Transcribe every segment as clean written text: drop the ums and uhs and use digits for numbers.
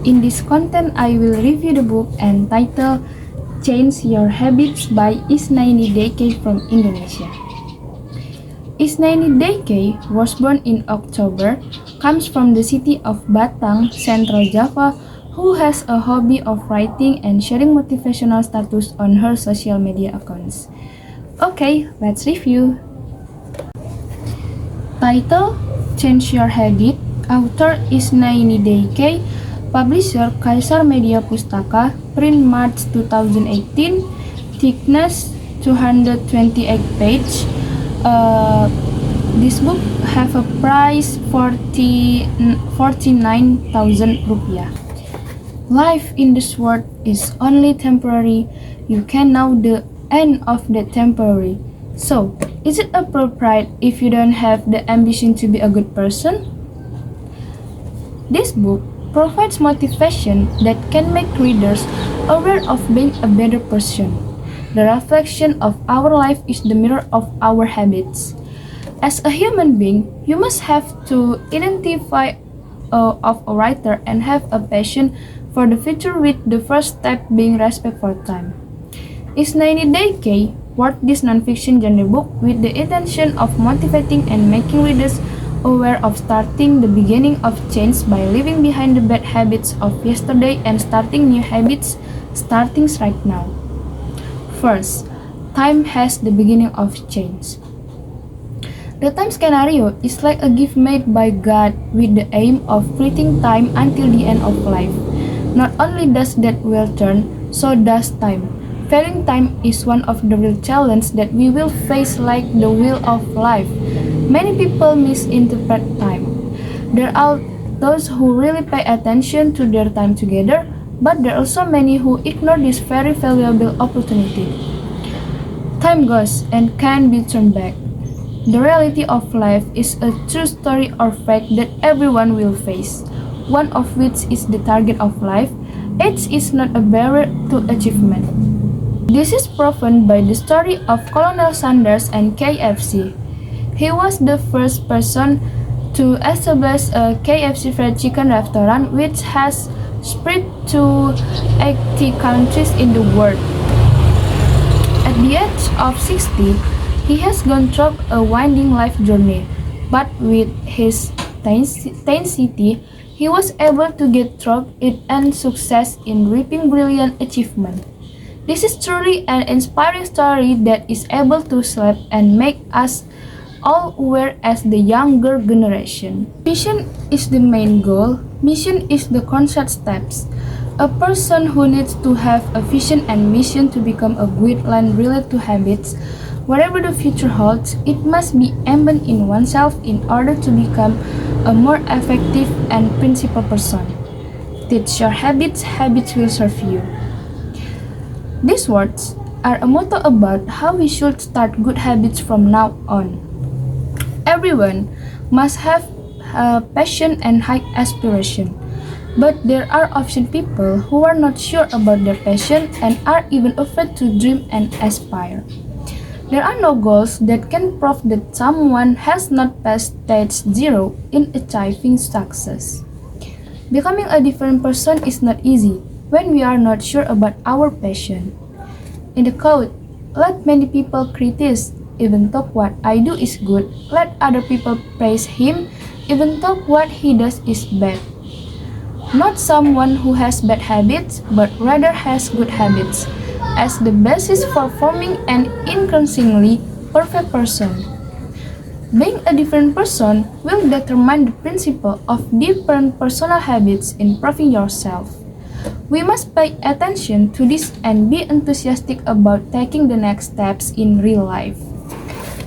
In this content, I will review the book entitled Change Your Habits by Isnaini Deke from Indonesia. Isnaini Deke was born in October, comes from the city of Batang, Central Java, who has a hobby of writing and sharing motivational status on her social media accounts. Okay, let's review. Title: Change Your Habit. Author Isnaini Deke. Publisher Kaisar Media Pustaka. Print March 2018. Thickness 228 page. This book have a price 49,000 rupiah. Life in this world is only temporary. You can know the end of the temporary. So, is it appropriate if you don't have the ambition to be a good person? This book provides motivation that can make readers aware of being a better person. The reflection of our life is the mirror of our habits. As a human being, you must have to identify of a writer and have a passion for the future, with the first step being respect for time. Isnaini Deke wrote this non-fiction genre book with the intention of motivating and making readers aware of starting the beginning of change by leaving behind the bad habits of yesterday and starting new habits starting right now. First, time has the beginning of change. The time scenario is like a gift made by God with the aim of fleeting time until the end of life. Not only does that wheel turn, so does time. Failing time is one of the real challenges that we will face, like the wheel of life. Many people misinterpret time. There are those who really pay attention to their time together, but there are also many who ignore this very valuable opportunity. Time goes and can't be turned back. The reality of life is a true story or fact that everyone will face, one of which is the target of life. Age is not a barrier to achievement. This is proven by the story of Colonel Sanders and KFC. He was the first person to establish a KFC fried chicken restaurant, which has spread to 80 countries in the world. At the age of 60, he has gone through a winding life journey, but with his tenacity, he was able to get through it and success in reaping brilliant achievement. This is truly an inspiring story that is able to slap and make us all aware as the younger generation. Vision is the main goal. Mission is the concrete steps. A person who needs to have a vision and mission to become a great line related to habits. Whatever the future holds, it must be embedded in oneself in order to become a more effective and principled person. Teach your habits, habits will serve you. These words are a motto about how we should start good habits from now on. Everyone must have a passion and high aspiration, but there are often people who are not sure about their passion and are even afraid to dream and aspire. There are no goals that can prove that someone has not passed stage 0 in achieving success. Becoming a different person is not easy when we are not sure about our passion. In the quote, "Let many people criticize, even though what I do is good. Let other people praise him, even though what he does is bad." Not someone who has bad habits, but rather has good habits, as the basis for forming an increasingly perfect person. Being a different person will determine the principle of different personal habits in improving yourself. We must pay attention to this and be enthusiastic about taking the next steps in real life.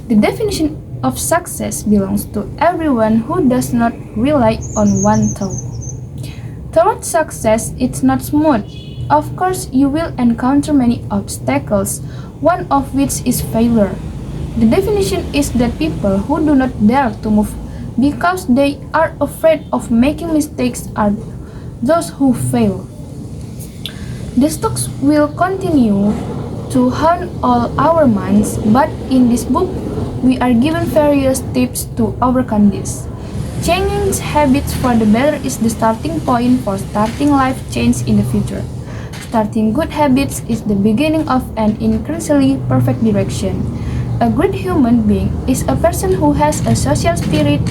The definition of success belongs to everyone who does not rely on one thought. Towards success, it's not smooth. Of course, you will encounter many obstacles, one of which is failure. The definition is that people who do not dare to move because they are afraid of making mistakes are those who fail. The stocks will continue to haunt all our minds, but in this book, we are given various tips to overcome this. Changing habits for the better is the starting point for starting life change in the future. Starting good habits is the beginning of an increasingly perfect direction. A great human being is a person who has a social spirit,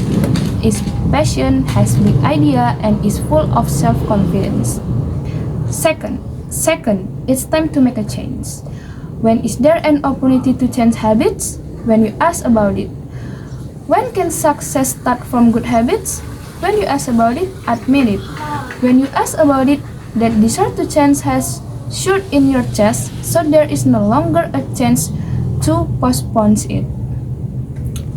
is passionate, has big idea, and is full of self-confidence. Second, it's time to make a change. When is there an opportunity to change habits? When you ask about it. When can success start from good habits? When you ask about it, admit it. When you ask about it, that desire to change has shoot in your chest, so there is no longer a chance to postpone it.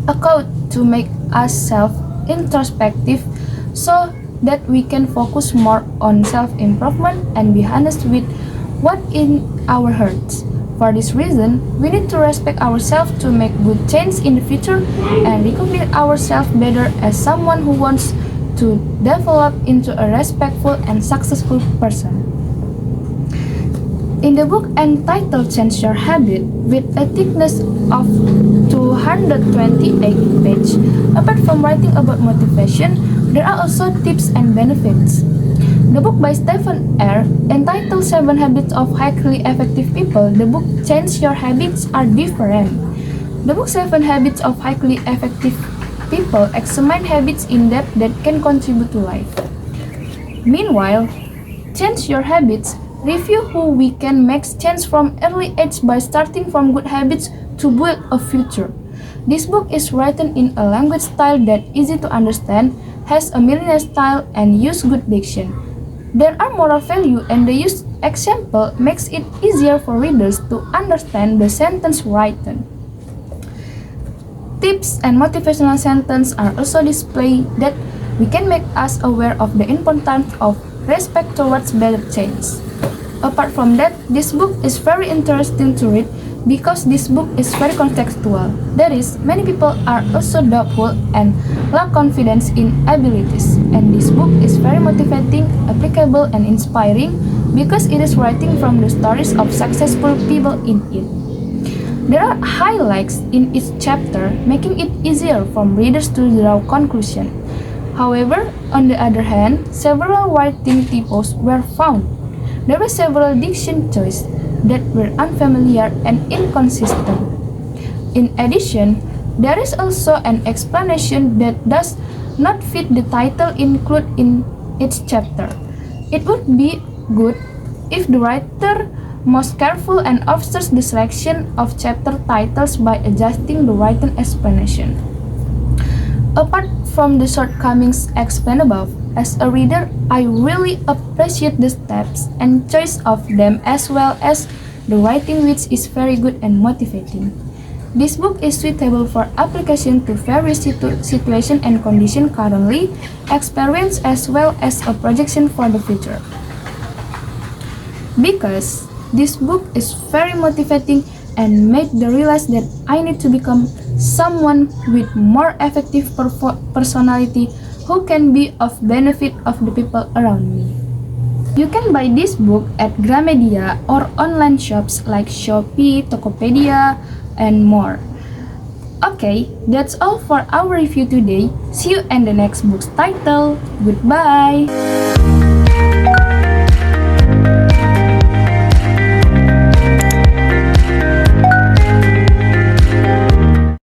A quote to make us self-introspective so that we can focus more on self-improvement and be honest with what in our hearts. For this reason, we need to respect ourselves to make good change in the future and recognize ourselves better as someone who wants to develop into a respectful and successful person. In the book entitled Change Your Habit, with a thickness of 228 pages, apart from writing about motivation, there are also tips and benefits. The book by Stephen R. entitled 7 Habits of Highly Effective People, the book Change Your Habits are different. The book 7 Habits of Highly Effective People examine habits in depth that can contribute to life. Meanwhile, Change Your Habits review who we can make change from early age by starting from good habits to build a future. This book is written in a language style that is easy to understand, has a millennial style, and use good diction. There are moral value, and the use example makes it easier for readers to understand the sentence written. Tips and motivational sentences are also displayed that we can make us aware of the importance of respect towards better change. Apart from that, this book is very interesting to read because this book is very contextual. That is, many people are also doubtful and lack confidence in abilities, and this book is very motivating, applicable, and inspiring because it is writing from the stories of successful people in it. There are highlights in each chapter, making it easier for readers to draw conclusions. However, on the other hand, several writing typos were found. There were several diction choices that were unfamiliar and inconsistent. In addition, there is also an explanation that does not fit the title included in each chapter. It would be good if the writer was careful and offers the selection of chapter titles by adjusting the written explanation. Apart from the shortcomings explained above, as a reader, I really appreciate the steps and choice of them as well as the writing, which is very good and motivating. This book is suitable for application to various situations and conditions currently experienced as well as a projection for the future. Because this book is very motivating and made me realize that I need to become someone with more effective personality who can be of benefit of the people around me. You can buy this book at Gramedia or online shops like Shopee, Tokopedia, and more. Okay, that's all for our review today. See you in the next book's title. Goodbye!